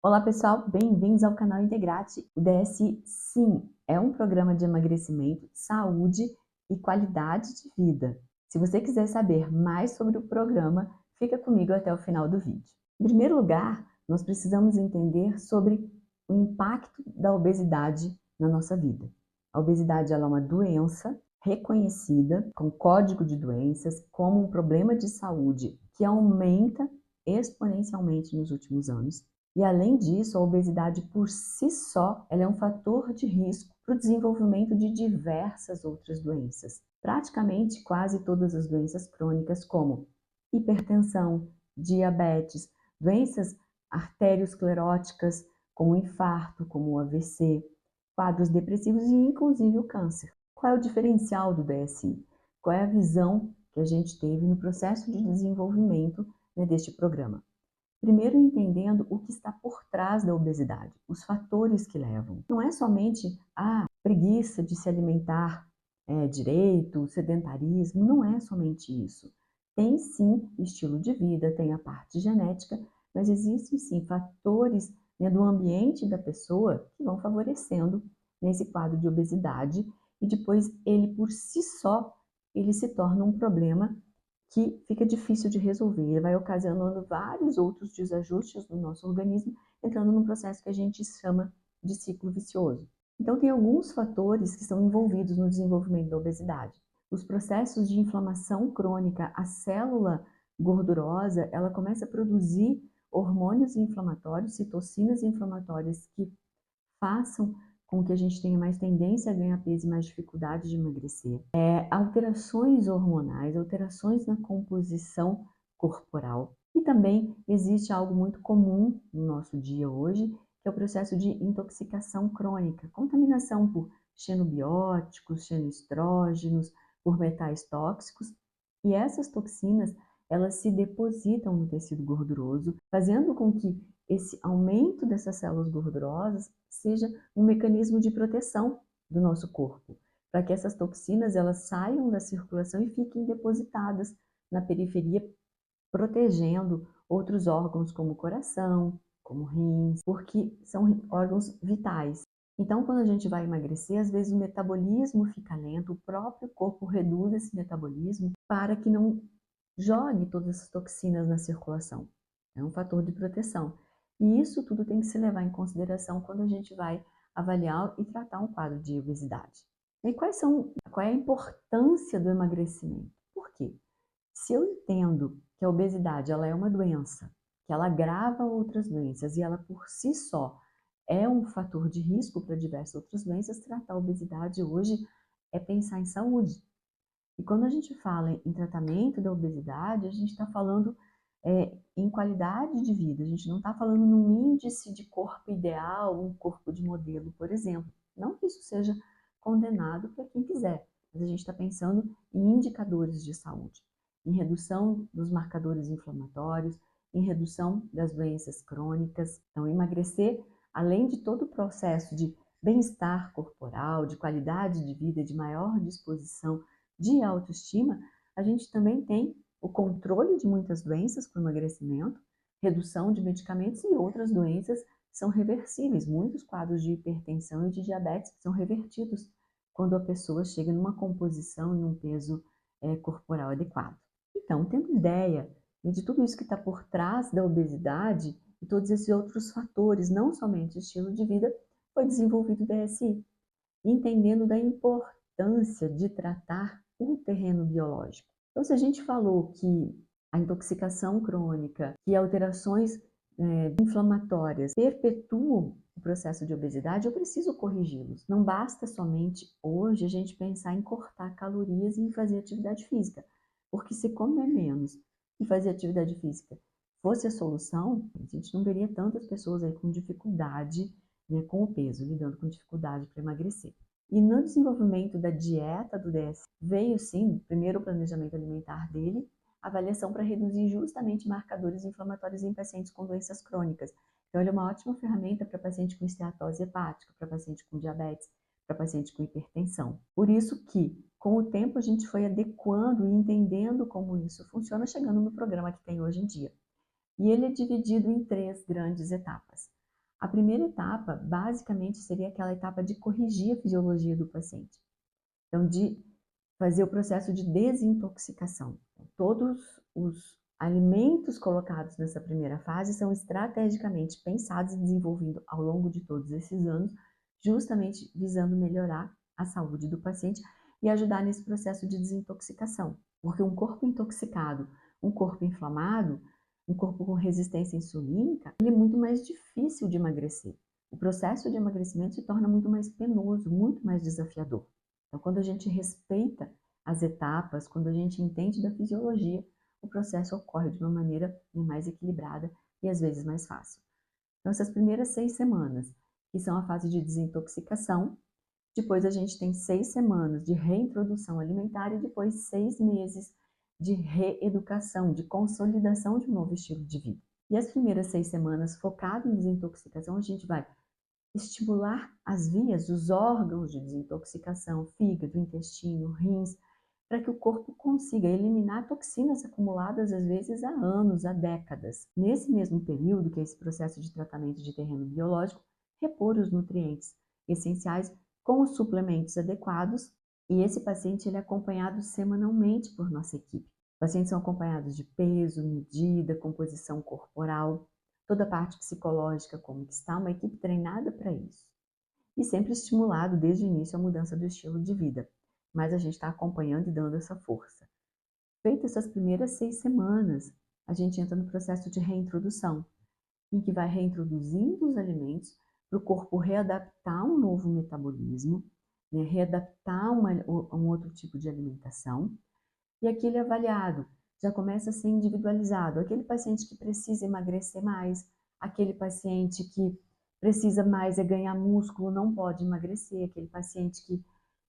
Olá pessoal, bem-vindos ao canal Integrate. O DSI, sim, é um programa de emagrecimento, saúde e qualidade de vida. Se você quiser saber mais sobre o programa, fica comigo até o final do vídeo. Em primeiro lugar, nós precisamos entender sobre o impacto da obesidade na nossa vida. A obesidade ela é uma doença reconhecida com código de doenças como um problema de saúde que aumenta exponencialmente nos últimos anos. E além disso, a obesidade por si só, ela é um fator de risco para o desenvolvimento de diversas outras doenças. Praticamente quase todas as doenças crônicas, como hipertensão, diabetes, doenças arterioscleróticas, como o infarto, como o AVC, quadros depressivos e inclusive o câncer. Qual é o diferencial do DSI? Qual é a visão que a gente teve no processo de desenvolvimento, deste programa? Primeiro entendendo o que está por trás da obesidade, os fatores que levam. Não é somente a preguiça de se alimentar direito, sedentarismo, não é somente isso. Tem sim estilo de vida, tem a parte genética, mas existem sim fatores, do ambiente da pessoa que vão favorecendo nesse quadro de obesidade e depois ele por si só, ele se torna um problema que fica difícil de resolver, ele vai ocasionando vários outros desajustes no nosso organismo, entrando num processo que a gente chama de ciclo vicioso. Então, tem alguns fatores que estão envolvidos no desenvolvimento da obesidade. Os processos de inflamação crônica, a célula gordurosa, ela começa a produzir hormônios inflamatórios, citocinas inflamatórias que façam com que a gente tenha mais tendência a ganhar peso e mais dificuldade de emagrecer. Alterações hormonais, alterações na composição corporal. E também existe algo muito comum no nosso dia hoje, que é o processo de intoxicação crônica, contaminação por xenobióticos, xenoestrógenos, por metais tóxicos. E essas toxinas, elas se depositam no tecido gorduroso, fazendo com que esse aumento dessas células gordurosas seja um mecanismo de proteção do nosso corpo, para que essas toxinas elas saiam da circulação e fiquem depositadas na periferia, protegendo outros órgãos como o coração, como rins, porque são órgãos vitais. Então, quando a gente vai emagrecer, às vezes o metabolismo fica lento, o próprio corpo reduz esse metabolismo para que não jogue todas essas toxinas na circulação. É um fator de proteção. E isso tudo tem que se levar em consideração quando a gente vai avaliar e tratar um quadro de obesidade. E qual é a importância do emagrecimento? Por quê? Se eu entendo que a obesidade ela é uma doença, que ela agrava outras doenças e ela por si só é um fator de risco para diversas outras doenças, tratar a obesidade hoje é pensar em saúde. E quando a gente fala em tratamento da obesidade, a gente está falando em qualidade de vida, a gente não está falando num índice de corpo ideal, um corpo de modelo, por exemplo. Não que isso seja condenado para quem quiser, mas a gente está pensando em indicadores de saúde, em redução dos marcadores inflamatórios, em redução das doenças crônicas. Então, emagrecer, além de todo o processo de bem-estar corporal, de qualidade de vida, de maior disposição, de autoestima, a gente também tem o controle de muitas doenças com emagrecimento, redução de medicamentos e outras doenças são reversíveis. Muitos quadros de hipertensão e de diabetes são revertidos quando a pessoa chega numa composição e num peso corporal adequado. Então, tendo ideia de tudo isso que está por trás da obesidade e todos esses outros fatores, não somente o estilo de vida, foi desenvolvido o DSI, entendendo da importância de tratar o terreno biológico. Então, se a gente falou que a intoxicação crônica e alterações inflamatórias perpetuam o processo de obesidade, eu preciso corrigi-los. Não basta somente hoje a gente pensar em cortar calorias e em fazer atividade física, porque se comer menos e fazer atividade física fosse a solução, a gente não veria tantas pessoas aí com dificuldade, com o peso, lidando com dificuldade para emagrecer. E no desenvolvimento da dieta do DS, veio sim, primeiro o planejamento alimentar dele, avaliação para reduzir justamente marcadores inflamatórios em pacientes com doenças crônicas. Então, ele é uma ótima ferramenta para paciente com esteatose hepática, para paciente com diabetes, para paciente com hipertensão. Por isso que, com o tempo, a gente foi adequando e entendendo como isso funciona, chegando no programa que tem hoje em dia. E ele é dividido em 3 grandes etapas. A primeira etapa, basicamente, seria aquela etapa de corrigir a fisiologia do paciente. Então, de fazer o processo de desintoxicação. Todos os alimentos colocados nessa primeira fase são estrategicamente pensados e desenvolvidos ao longo de todos esses anos, justamente visando melhorar a saúde do paciente e ajudar nesse processo de desintoxicação. Porque um corpo intoxicado, um corpo inflamado, um corpo com resistência insulínica, ele é muito mais difícil de emagrecer. O processo de emagrecimento se torna muito mais penoso, muito mais desafiador. Então, quando a gente respeita as etapas, quando a gente entende da fisiologia, o processo ocorre de uma maneira mais equilibrada e às vezes mais fácil. Então, essas primeiras 6 semanas, que são a fase de desintoxicação, depois a gente tem 6 semanas de reintrodução alimentar e depois 6 meses de reeducação, de consolidação de um novo estilo de vida. E as primeiras 6 semanas, focado em desintoxicação, a gente vai estimular as vias, os órgãos de desintoxicação, fígado, intestino, rins, para que o corpo consiga eliminar toxinas acumuladas às vezes há anos, há décadas. Nesse mesmo período, que é esse processo de tratamento de terreno biológico, repor os nutrientes essenciais com os suplementos adequados, e esse paciente ele é acompanhado semanalmente por nossa equipe. Os pacientes são acompanhados de peso, medida, composição corporal, toda a parte psicológica, como que está, uma equipe treinada para isso. E sempre estimulado desde o início a mudança do estilo de vida. Mas a gente está acompanhando e dando essa força. Feitas essas primeiras 6 semanas, a gente entra no processo de reintrodução, em que vai reintroduzindo os alimentos para o corpo readaptar um novo metabolismo, né, readaptar um outro tipo de alimentação. E aquele avaliado já começa a ser individualizado. Aquele paciente que precisa emagrecer mais, aquele paciente que precisa mais é ganhar músculo, não pode emagrecer, aquele paciente que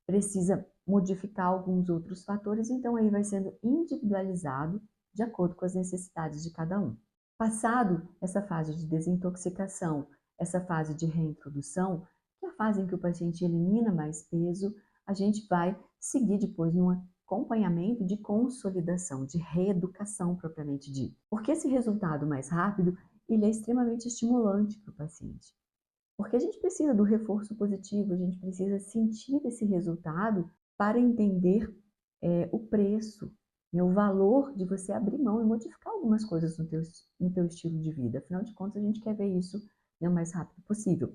precisa modificar alguns outros fatores, então aí vai sendo individualizado de acordo com as necessidades de cada um. Passado essa fase de desintoxicação, essa fase de reintrodução, que é a fase em que o paciente elimina mais peso, a gente vai seguir depois num acompanhamento de consolidação, de reeducação propriamente dito. Porque esse resultado mais rápido, ele é extremamente estimulante para o paciente. Porque a gente precisa do reforço positivo, a gente precisa sentir esse resultado para entender o preço, né, o valor de você abrir mão e modificar algumas coisas no teu estilo de vida. Afinal de contas, a gente quer ver isso, né, o mais rápido possível.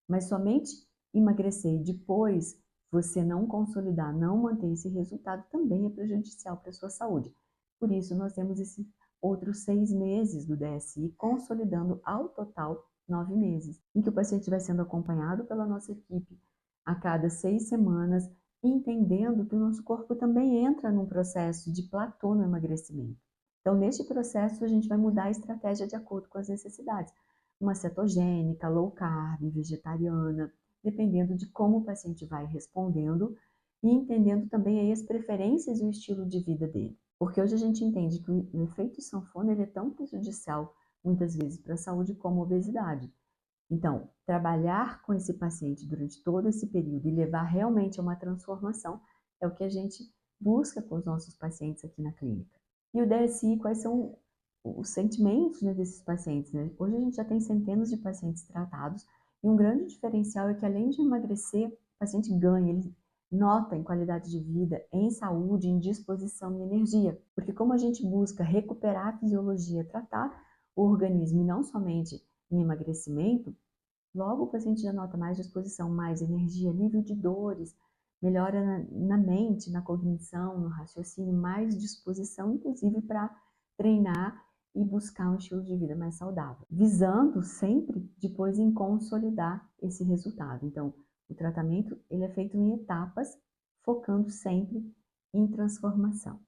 Mas somente emagrecer e depois você não consolidar, não manter esse resultado também é prejudicial para a sua saúde. Por isso, nós temos esses outros 6 meses do DSI, consolidando ao total 9 meses, em que o paciente vai sendo acompanhado pela nossa equipe a cada 6 semanas, entendendo que o nosso corpo também entra num processo de platô no emagrecimento. Então, neste processo, a gente vai mudar a estratégia de acordo com as necessidades. Uma cetogênica, low carb, vegetariana, dependendo de como o paciente vai respondendo e entendendo também aí as preferências e o estilo de vida dele. Porque hoje a gente entende que o efeito sanfona ele é tão prejudicial, muitas vezes, para a saúde como a obesidade. Então, trabalhar com esse paciente durante todo esse período e levar realmente a uma transformação é o que a gente busca com os nossos pacientes aqui na clínica. E o DSI, quais são os sentimentos, né, desses pacientes, né? Hoje a gente já tem centenas de pacientes tratados e um grande diferencial é que além de emagrecer, o paciente ganha, ele nota em qualidade de vida, em saúde, em disposição e energia. Porque como a gente busca recuperar a fisiologia, tratar o organismo e não somente em emagrecimento, logo o paciente já nota mais disposição, mais energia, alívio de dores, melhora na mente, na cognição, no raciocínio, mais disposição, inclusive para treinar e buscar um estilo de vida mais saudável, visando sempre depois em consolidar esse resultado. Então, o tratamento ele é feito em etapas, focando sempre em transformação.